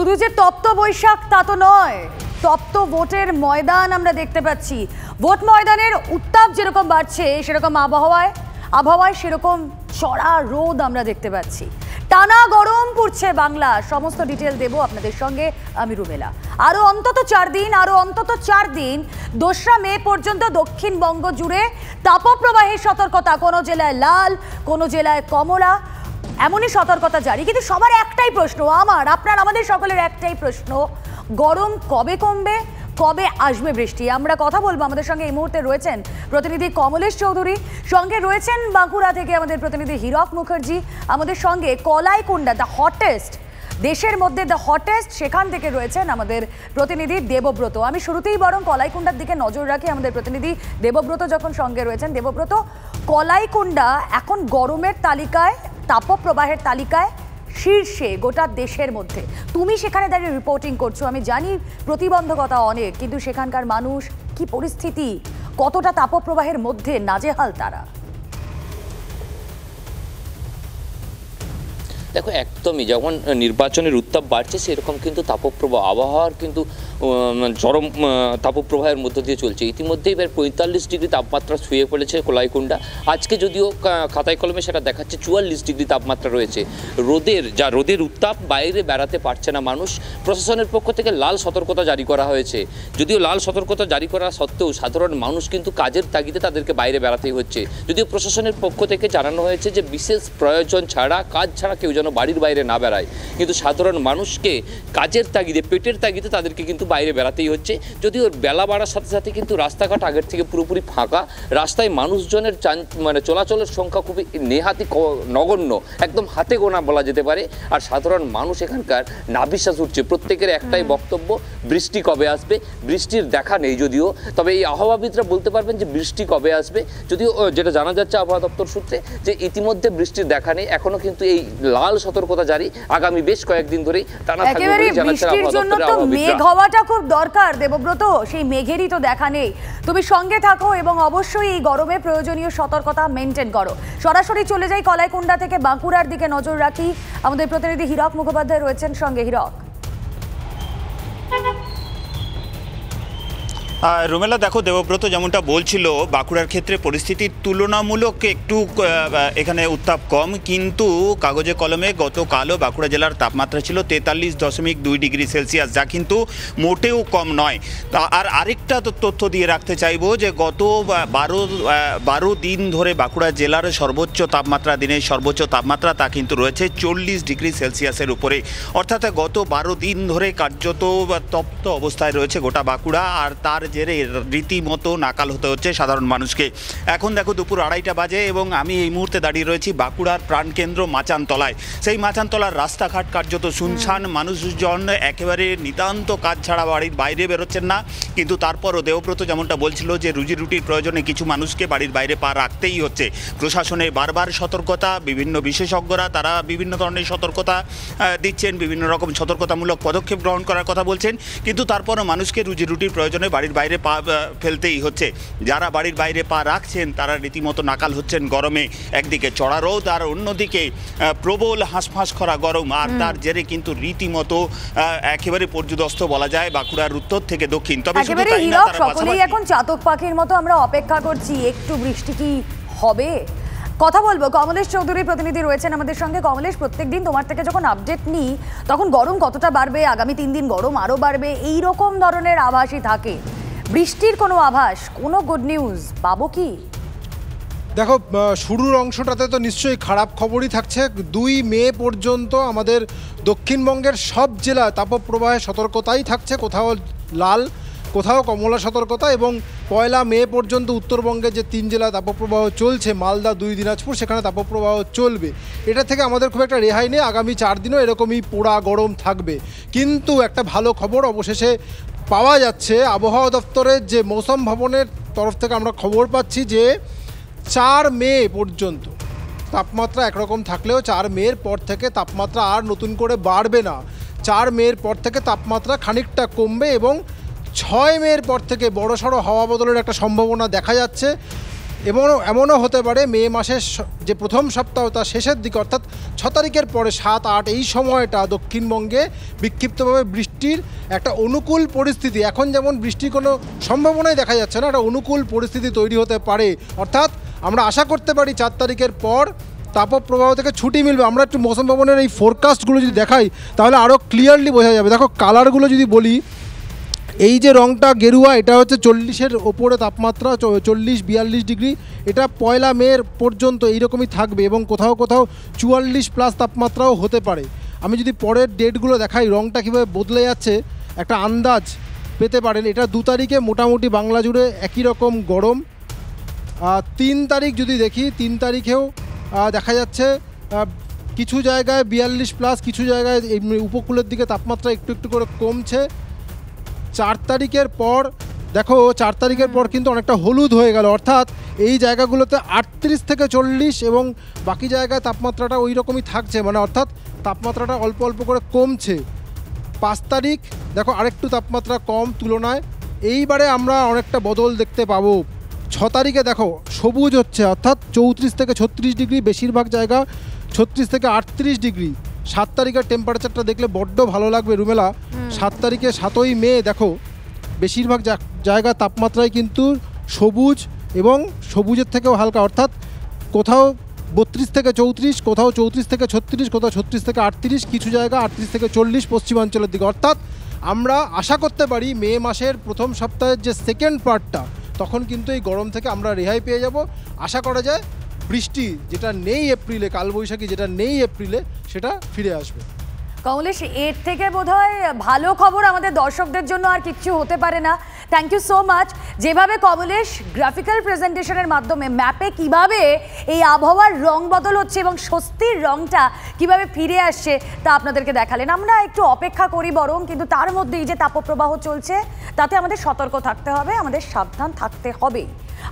শুধু যে তপ্ত বৈশাখ তা তো নয়, তপ্ত ভোটের ময়দান আমরা দেখতে পাচ্ছি। ভোট ময়দানের উত্তাপ যেরকম বাড়ছে, সেরকম আবহাওয়ায় সেরকম চড়া রোদ আমরা দেখতে পাচ্ছি। টানা গরম পড়ছে বাংলা। সমস্ত ডিটেল দেব আপনাদের সঙ্গে আমি রুমেলা। আরো অন্তত 4 দিন 2রা মে পর্যন্ত দক্ষিণবঙ্গ জুড়ে তাপপ্রবাহের সতর্কতা। কোনো জেলায় লাল, কোনো জেলায় কমলা, এমনই সতর্কতা জারি। কিন্তু সবার একটাই প্রশ্ন, আমাদের সকলের একটাই প্রশ্ন, গরম কবে কমবে, কবে আসবে বৃষ্টি? আমরা কথা বলবো। আমাদের সঙ্গে এই মুহূর্তে রয়েছেন প্রতিনিধি কমলেশ চৌধুরী, সঙ্গে রয়েছেন বাঁকুড়া থেকে আমাদের প্রতিনিধি হীরক মুখার্জি, আমাদের সঙ্গে কলাইকুণ্ডা দেশের মধ্যে দ্য হটেস্ট, সেখান থেকে রয়েছেন আমাদের প্রতিনিধি দেবব্রত। আমি শুরুতেই বরং কলাইকুণ্ডার দিকে নজর রাখি। আমাদের প্রতিনিধি দেবব্রত যখন সঙ্গে রয়েছেন। দেবব্রত, কলাইকুণ্ডা এখন গরমের তালিকায়, তাপপ্রবাহের তালিকায় শীর্ষে গোটা দেশের মধ্যে। তুমি সেখানে দাঁড়িয়ে রিপোর্টিং করছো। আমি জানি প্রতিবন্ধকতা অনেক, কিন্তু সেখানকার মানুষ কি পরিস্থিতি, কতটা তাপপ্রবাহের মধ্যে নাজেহাল তারা? দেখো, একদমই যখন নির্বাচনের উত্তাপ বাড়ছে সেরকম কিন্তু তাপপ্রবাহ, আবহাওয়ার কিন্তু চরম তাপপ্রবাহের মধ্য দিয়ে চলছে। ইতিমধ্যেই এবার 45 ডিগ্রি তাপমাত্রা ছুঁয়ে পড়েছে কলাইকুণ্ডা। আজকে যদিও খাতায় কলমে সেটা দেখাচ্ছে 44 ডিগ্রি তাপমাত্রা রয়েছে। রোদের উত্তাপ, বাইরে বেড়াতে পারছে না মানুষ। প্রশাসনের পক্ষ থেকে লাল সতর্কতা জারি করা হয়েছে। যদিও লাল সতর্কতা জারি করা সত্ত্বেও সাধারণ মানুষ কিন্তু কাজের তাগিদে তাদেরকে বাইরে বেড়াতেই হচ্ছে। যদিও প্রশাসনের পক্ষ থেকে জানানো হয়েছে যে বিশেষ প্রয়োজন ছাড়া, কাজ ছাড়া কেউ যেন বাড়ির বাইরে না বেড়ায়, কিন্তু সাধারণ মানুষকে কাজের তাগিদে, পেটের তাগিদে তাদেরকে কিন্তু বাইরে বেড়াতেই হচ্ছে। যদিও বেলা বাড়ার সাথে সাথে কিন্তু রাস্তাঘাট আগের থেকে পুরোপুরি ফাঁকা। রাস্তায় মানুষজনের চলাচলের সংখ্যা খুবই নেহাতি নগণ্য, একদম হাতে গোনা বলা যেতে পারে। আর সাধারণ মানুষ এখানকার নাভিশ্বাস উঠছে। প্রত্যেকের একটাই বক্তব্য, বৃষ্টি কবে আসবে। বৃষ্টির দেখা নেই যদিও, তবে এই আবহাওয়াবিদরা বলতে পারবেন যে বৃষ্টি কবে আসবে। যদিও যেটা জানা যাচ্ছে আবহাওয়া দপ্তর সূত্রে, যে ইতিমধ্যে বৃষ্টির দেখা নেই, এখনো কিন্তু এই লাল সতর্কতা জারি আগামী বেশ কয়েকদিন ধরেই টানা থাকবে বলে জানাচ্ছে আবহাওয়া দপ্তরের আবহাওয়াবিদরা। মেঘ হওয়াটা খুব দরকার দেবব্রত, সেই মেঘেরই তো দেখা নেই। তুমি সঙ্গে থাকো এবং অবশ্যই এই গরমে প্রয়োজনীয় সতর্কতা মেনটেন করো। সরাসরি চলে যাই কলাইকুণ্ডা থেকে বাঁকুড়ার দিকে নজর রাখি। আমাদের প্রতিনিধি হীরক মুখোপাধ্যায় রয়েছেন সঙ্গে। হীরক, রুমেলা, দেখো, দেবব্রত যেমনটা বলছিল, বাঁকুড়ার ক্ষেত্রে পরিস্থিতির তুলনামূলক একটু এখানে উত্তাপ কম, কিন্তু কাগজে কলমে গতকালও বাঁকুড়া জেলার তাপমাত্রা ছিল 43.2 ডিগ্রি সেলসিয়াস, যা কিন্তু মোটেও কম নয়। আর আরেকটা তথ্য দিয়ে রাখতে চাইবো যে গত 12 দিন ধরে বাঁকুড়া জেলার সর্বোচ্চ তাপমাত্রা, দিনের সর্বোচ্চ তাপমাত্রা তা কিন্তু রয়েছে 40 ডিগ্রি সেলসিয়াসের উপরে। অর্থাৎ গত 12 দিন ধরে কার্যত তপ্ত অবস্থায় রয়েছে গোটা বাঁকুড়া। আর তার জেরে রীতিমতো নাকাল হতে হচ্ছে সাধারণ মানুষকে। এখন দেখো দুপুর 2:30 বাজে এবং আমি এই মুহূর্তে দাঁড়িয়ে রয়েছি বাঁকুড়ার প্রাণকেন্দ্র মাচানতলায়। সেই মাচানতলার রাস্তাঘাট কার্যত শুনশান, মানুষজন একেবারে নিতান্ত কাজ ছাড়া বাড়ির বাইরে বেরোচ্ছেন না। কিন্তু তারপরও দেবব্রত যেমনটা বলছিল যে রুজি রুটির প্রয়োজনে কিছু মানুষকে বাড়ির বাইরে পা রাখতেই হচ্ছে। প্রশাসনের বারবার সতর্কতা, বিভিন্ন বিশেষজ্ঞরা তারা বিভিন্ন ধরনের সতর্কতা দিচ্ছেন, বিভিন্ন রকম সতর্কতামূলক পদক্ষেপ গ্রহণ করার কথা বলছেন, কিন্তু তারপরও মানুষকে রুজি রুটির প্রয়োজনে বাড়ির বাইরে পা ফেলতেই হচ্ছে। যারা বাড়ির বাইরে পা রাখছেন তারা রীতিমতো নাকাল হচ্ছেন গরমে। একদিকে চড়া রোদ আর অন্যদিকে প্রবল হাঁসফাঁস করা গরম। আর তার জেরে কিন্তু রীতিমতো একেবারে পর্যুদস্ত বলা যায় বাঁকুড়ার উত্তর থেকে দক্ষিণ। তবে সকলেই এখন চাতক পাখির মতো আমরা অপেক্ষা করছি, একটু বৃষ্টি কি হবে। কথা বলবো, কমলেশ চৌধুরী প্রতিনিধি রয়েছেন আমাদের সঙ্গে। কমলেশ, প্রত্যেকদিন তোমার থেকে যখন আপডেট নিই তখন গরম কতটা বাড়বে, আগামী 3 দিন গরম আরও বাড়বে, এই রকম ধরনের আভাসই থাকে। বৃষ্টির কোনো আভাস, কোনো গুড নিউজ পাবো কি? দেখো, শুরুর অংশটাতে তো নিশ্চয়ই খারাপ খবরই থাকছে। 2 মে পর্যন্ত আমাদের দক্ষিণবঙ্গের সব জেলা তাপপ্রবাহের সতর্কতাই থাকছে, কোথাও লাল, কোথাও কমলা সতর্কতা। এবং 1 মে পর্যন্ত উত্তরবঙ্গে যে 3 জেলা তাপপ্রবাহ চলছে, মালদা, 2 দিনাজপুর, সেখানে তাপপ্রবাহ চলবে। এটা থেকে আমাদের খুব একটা রেহাই নেই। আগামী 4 দিনও এরকমই পোড়া গরম থাকবে। কিন্তু একটা ভালো খবর অবশেষে পাওয়া যাচ্ছে। আবহাওয়া দপ্তরের যে মৌসুম ভবনের তরফ থেকে আমরা খবর পাচ্ছি যে 4 মে পর্যন্ত তাপমাত্রা একরকম থাকলেও 4 মের পর থেকে তাপমাত্রা আর নতুন করে বাড়বে না। 4 মের পর থেকে তাপমাত্রা খানিকটা কমবে এবং 6 মের পর থেকে বড়সড় হাওয়া বদলের একটা সম্ভাবনা দেখা যাচ্ছে। এমনও হতে পারে মে মাসের যে প্রথম সপ্তাহ তার শেষের দিকে অর্থাৎ 6 তারিখের পরে 7, 8 এই সময়টা দক্ষিণবঙ্গে বিক্ষিপ্তভাবে বৃষ্টির একটা অনুকূল পরিস্থিতি, এখন যেমন বৃষ্টির কোনো সম্ভাবনাই দেখা যাচ্ছে না, একটা অনুকূল পরিস্থিতি তৈরি হতে পারে। অর্থাৎ আমরা আশা করতে পারি 4 তারিখের পর তাপপ্রবাহ থেকে ছুটি মিলবে। আমরা একটু মৌসুম ভবনের এই ফোরকাস্টগুলো যদি দেখাই তাহলে আরও ক্লিয়ারলি বোঝা যাবে। দেখো কালারগুলো যদি বলি, এই যে রংটা গেরুয়া এটা হচ্ছে 40-এর ওপরে তাপমাত্রা, 40-42 ডিগ্রি, এটা 1 মে পর্যন্ত এইরকমই থাকবে এবং কোথাও কোথাও 44+ তাপমাত্রাও হতে পারে। আমি যদি পরের ডেটগুলো দেখাই, রংটা কীভাবে বদলে যাচ্ছে একটা আন্দাজ পেতে পারেন। এটা 2 তারিখে মোটামুটি বাংলা জুড়ে একই রকম গরম। 3 তারিখ যদি দেখি, 3 তারিখেও দেখা যাচ্ছে কিছু জায়গায় 42+, কিছু জায়গায় উপকূলের দিকে তাপমাত্রা একটু একটু করে কমছে। 4 তারিখের পর দেখো, 4 তারিখের পর কিন্তু অনেকটা হলুদ হয়ে গেল, অর্থাৎ এই জায়গাগুলোতে 38 থেকে 40 এবং বাকি জায়গায় তাপমাত্রাটা ওই রকমই থাকছে, মানে অর্থাৎ তাপমাত্রাটা অল্প অল্প করে কমছে। 5 তারিখ দেখো আরেকটু তাপমাত্রা কম তুলনায়, এইবারে আমরা অনেকটা বদল দেখতে পাবো। 6 তারিখে দেখো সবুজ হচ্ছে, অর্থাৎ 34 থেকে 36 ডিগ্রি, বেশিরভাগ জায়গা 36 থেকে 38 ডিগ্রি। 7 তারিখের টেম্পারেচারটা দেখলে বড্ড ভালো লাগবে রুমেলা। 7 তারিখে 7ই মে দেখো বেশিরভাগ জায়গা তাপমাত্রায় কিন্তু সবুজ এবং সবুজের থেকেও হালকা, অর্থাৎ কোথাও 32 থেকে 34, কোথাও 34 থেকে 36, কোথাও 36 থেকে 38, কিছু জায়গা 38 থেকে 40 পশ্চিমাঞ্চলের দিকে। অর্থাৎ আমরা আশা করতে পারি মে মাসের প্রথম সপ্তাহের যে সেকেন্ড পার্টটা, তখন কিন্তু এই গরম থেকে আমরা রেহাই পেয়ে যাব। আশা করা যায় বৃষ্টি যেটা নেই এপ্রিলে, কালবৈশাখী যেটা নেই এপ্রিলে, সেটা ফিরে আসবে। কমলেশ, এর থেকে বোধহয় ভালো খবর আমাদের দর্শকদের জন্য আর কিচ্ছু হতে পারে না। Thank you so much. যেভাবে কমলেশ গ্রাফিক্যাল প্রেজেন্টেশনের মাধ্যমে ম্যাপে কিভাবে এই আবহাওয়ার রং বদল হচ্ছে এবং স্বস্তির রংটা কিভাবে ফিরে আসছে তা আপনাদেরকে দেখালেন। আমরা একটু অপেক্ষা করি বরং, কিন্তু তার মধ্যে এই যে তাপপ্রবাহ চলছে তাতে আমাদের সতর্ক থাকতে হবে, আমাদের সাবধান থাকতে হবে।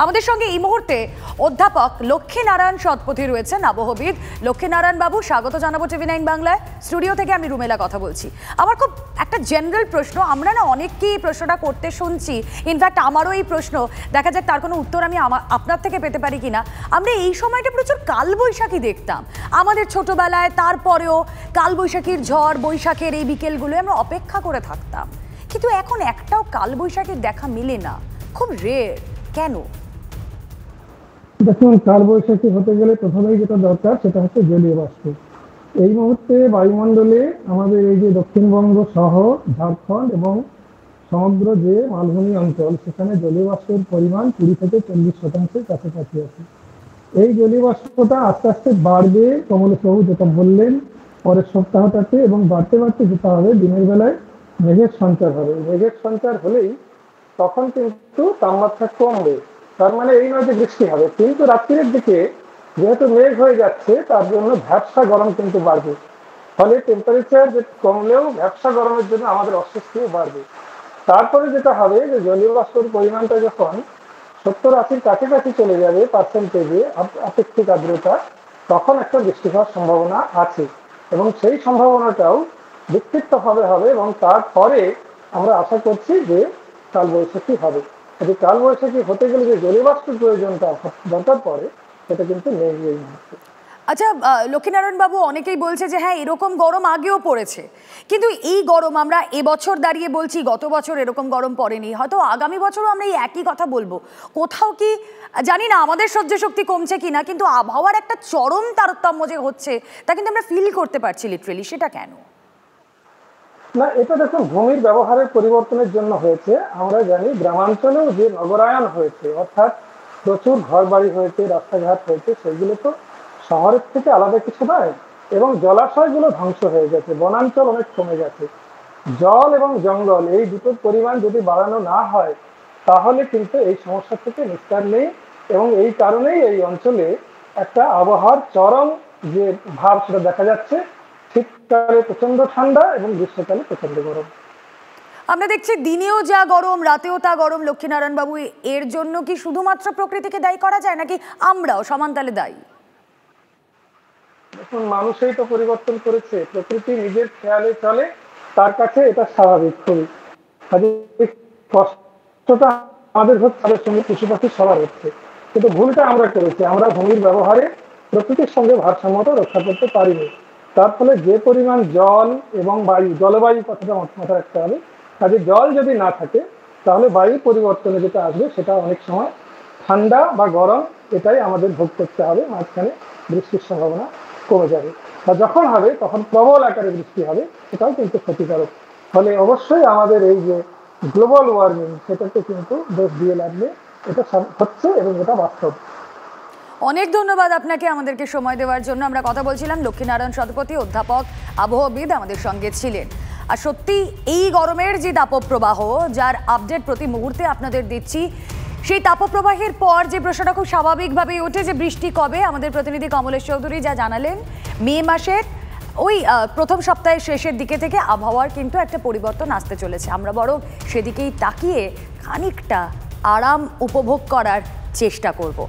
আমাদের সঙ্গে এই মুহূর্তে অধ্যাপক লক্ষ্মীনারায়ণ সৎপথী রয়েছেন, আবহবিদ। লক্ষ্মীনারায়ণ বাবু, স্বাগত জানাবো TV9 বাংলায়। স্টুডিও থেকে আমি রুমেলা কথা বলছি। আমার খুব একটা জেনারেল প্রশ্ন, আমরা না অনেককেই এই প্রশ্নটা করতে শুনছি, ইনফ্যাক্ট আমারও এই প্রশ্ন, দেখা যাক তার কোনো উত্তর আমি আপনার থেকে পেতে পারি কিনা। আমরা এই সময়টা প্রচুর কালবৈশাখী দেখতাম আমাদের ছোটবেলায়, তারপরেও কালবৈশাখীর ঝড়, বৈশাখের এই বিকেলগুলো আমরা অপেক্ষা করে থাকতাম, কিন্তু এখন একটাও কালবৈশাখীর দেখা মেলে না, খুব রেয়ার। কেন? দেখুন, কালবৈশাখী হতে গেলে প্রথমেই যেটা দরকার সেটা হচ্ছে জলীয় বাষ্প। এই মুহূর্তে বায়ুমণ্ডলে আমাদের এই যে দক্ষিণবঙ্গ সহ ঝাড়খণ্ড এবং সমগ্র যে মালভূমি অঞ্চল, সেখানে জলীয় বাষ্পের পরিমাণ 20 থেকে 40% কাছাকাছি আছে। এই জলীয় বাষ্পটা আস্তে আস্তে বাড়বে, কমলেশবাবু যেটা বললেন, পরের সপ্তাহটাতে, এবং বাড়তে বাড়তে যেটা হবে দিনের বেলায় মেঘের সঞ্চার হবে। মেঘের সঞ্চার হলেই তখন কিন্তু তাপমাত্রা কমবে, তার মানে এই নয় যে বৃষ্টি হবে, কিন্তু রাত্রির দিকে যেহেতু মেঘ হয়ে যাচ্ছে তার জন্য ভ্যাপসা গরম কিন্তু বাড়বে। ফলে টেম্পারেচার কমলেও ভ্যাপসা গরমের জন্য আমাদের অস্বস্তিও বাড়বে। তারপরে যেটা হবে যে জলীয় বাষ্পের পরিমাণটা যখন 70-80 কাছাকাছি চলে যাবে পার্সেন্টেজে আপেক্ষিক আর্দ্রতা, তখন একটা বৃষ্টি হওয়ার সম্ভাবনা আছে, এবং সেই সম্ভাবনাটাও বিক্ষিপ্তভাবে হবে, এবং তারপরে আমরা আশা করছি যে কালবৈশাখী হবে। যদি কালবৈশাখী হতে গেলে যে জলীয় বাষ্পের প্রয়োজনটা দরকার পড়ে, সেটা কিন্তু নেই এই মুহূর্তে। আচ্ছা লক্ষ্মীনারায়ণ বাবু, অনেকেই বলছে যে হ্যাঁ এরকম গরম আগেও পড়েছে, কিন্তু এই গরম আমরা এবছর দাঁড়িয়ে বলছি গত বছর এরকম গরম পড়েনি, হয়তো আগামী বছরও আমরা এই একই কথা বলবো। কোথাও কি জানি না আমাদের সহ্য শক্তি কমছে কিনা, কিন্তু আবহাওয়ার একটা চরম তারতম্য যে হচ্ছে তা কিন্তু আমরা ফিল করতে পারছি লিটারেলি, সেটা কেন? না, এটা দেখুন ভূমির ব্যবহারের পরিবর্তনের জন্য হয়েছে। আমরা জানি গ্রামাঞ্চলেও যে নগরায়ন হয়েছে, অর্থাৎ প্রচুর ঘর বাড়ি হয়েছে, রাস্তাঘাট হয়েছে, সেগুলো তো শহরের থেকে আলাদা কিছু নয়, এবং জলাশয়গুলো ধ্বংস হয়ে গেছে, বনাঞ্চল অনেক কমে গেছে। জল এবং জঙ্গল এই দুটোর পরিমাণ যদি বাড়ানো না হয় তাহলে কিন্তু এই সমস্যা থেকে নিস্তার নেই, এবং এই কারণেই এই অঞ্চলে একটা আবহাওয়ার চরম যে ভাব সেটা দেখা যাচ্ছে। শীতকালে প্রচন্ড ঠান্ডা এবং গ্রীষ্মকালে প্রচন্ড গরম। আমরা দেখছি দিনেও যা গরম, রাতেও তা গরম। লক্ষ্মীনারায়ণ বাবু, এর জন্য কি শুধুমাত্র প্রকৃতিকে দায়ী করা যায়, নাকি আমরাও সমানতালে দায়ী? দেখুন, মানুষই তো পরিবর্তন করেছে, প্রকৃতি নিজের খেয়ালে চলে, তার কাছে এটা স্বাভাবিক। খুবই কষ্টটা আমাদের হচ্ছে, তাদের সঙ্গে পশু পাখি সবার হচ্ছে, কিন্তু ভুলটা আমরা করেছি, আমরা ভূমির ব্যবহারে প্রকৃতির সঙ্গে ভারসাম্যতা রক্ষা করতে পারিনি। তার ফলে যে পরিমাণ জল এবং বায়ু, জলবায়ু কথাটা মাথায় রাখতে হবে, কাজে জল যদি না থাকে তাহলে বায়ু পরিবর্তনে যেটা আসবে সেটা অনেক সময় ঠান্ডা বা গরম, এটাই আমাদের ভোগ করতে হবে। মাঝখানে বৃষ্টির সম্ভাবনা কমে যাবে, বা যখন হবে তখন প্রবল আকারে বৃষ্টি হবে, সেটাও কিন্তু ক্ষতিকারক। ফলে অবশ্যই আমাদের এই যে গ্লোবাল ওয়ার্মিং, সেটাতে কিন্তু দোষ দিয়ে লাভ নেই, এটা হচ্ছে এবং এটা বাস্তব। অনেক ধন্যবাদ আপনাকে আমাদেরকে সময় দেওয়ার জন্য। আমরা কথা বলছিলাম লক্ষ্মীনারায়ণ শতপথী, অধ্যাপক, আবহাওয়াবিদ আমাদের সঙ্গে ছিলেন। আর সত্যি এই গরমের যে তাপপ্রবাহ, যার আপডেট প্রতি মুহূর্তে আপনাদের দিচ্ছি, সেই তাপপ্রবাহের পর যে প্রশ্নটা খুব স্বাভাবিকভাবেই ওঠে যে বৃষ্টি কবে। আমাদের প্রতিনিধি কমলেশ চৌধুরী যা জানালেন, মে মাসের ওই প্রথম সপ্তাহের শেষের দিকে থেকে আবহাওয়ার কিন্তু একটা পরিবর্তন আসতে চলেছে। আমরা বরং সেদিকেই তাকিয়ে খানিকটা আরাম উপভোগ করার চেষ্টা করব।